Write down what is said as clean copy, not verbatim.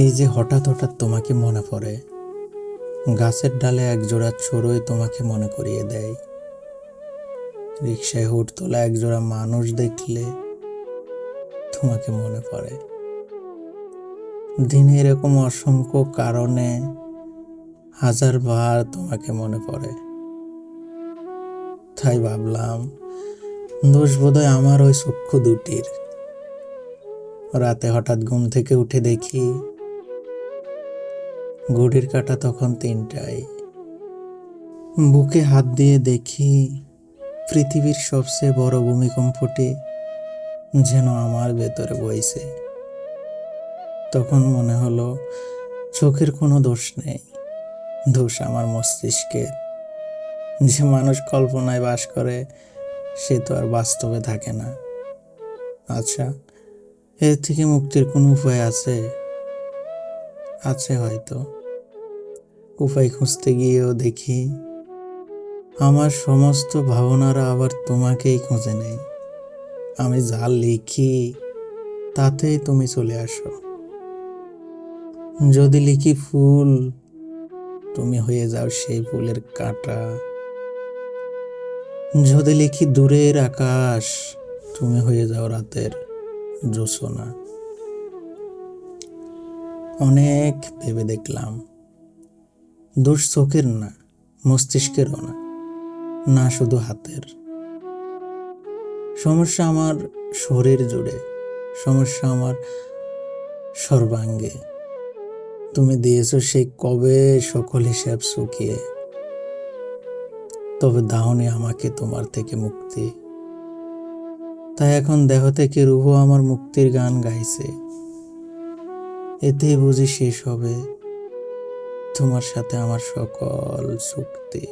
এই যে হঠাৎ হঠাৎ তোমাকে মনে পড়ে, গাছের ডালে একজোড়া চড়ুই তোমাকে মনে করিয়ে দেয়, রিকশায় হুড তোলা একজোড়া মানুষ দেখলে তোমাকে মনে পড়ে। দিনে এরকম অসংখ্য কারণে হাজার বার তোমাকে মনে পড়ে। তাই ভাবলাম দোষ বোধহয় আমার ওই চক্ষু দুটির। রাতে হঠাৎ ঘুম থেকে উঠে দেখি ঘড়ির কাঁটা তখন 3টায়। বুকে হাত দিয়ে দেখি পৃথিবীর সবচেয়ে বড় ভূমিকম্পটি যেন আমার ভেতরে বইছে। তখন মনে হলো চোখের কোনো দোষ নেই, দোষ আমার মস্তিষ্কের। যে মানুষ কল্পনায় বাস করে সে তো আর বাস্তবে থাকে না। আচ্ছা, এর থেকে মুক্তির কোনো উপায় আছে? আছে হয়তো। উপায় খুঁজতে গিয়েও দেখি আমার সমস্ত ভাবনারা আবার তোমাকেই খুঁজে নেয়। আমি যা লিখি তাতেই তুমি চলে আসো। যদি লিখি ফুল, তুমি হয়ে যাও সেই ফুলের কাঁটা। যদি লিখি দূরের আকাশ, তুমি হয়ে যাও রাতের জ্যোৎস্না। অনেক ভেবে দেখলাম দোষ চোখের না, মস্তিষ্কেরও না, না শুধু হাতের। সমস্যা আমার শরীর জুড়ে, সমস্যা আমার সর্বাঙ্গে। তুমি দিয়েছো সেই কবে সকল হিসাব শুকিয়ে, তবে দাওনি আমাকে তোমার থেকে মুক্তি। তাই এখন দেহ থেকে রুহ আমার মুক্তির গান গাইছে। এতেই বুঝি শেষ হবে তোমার সাথে আমার সকল চুক্তি।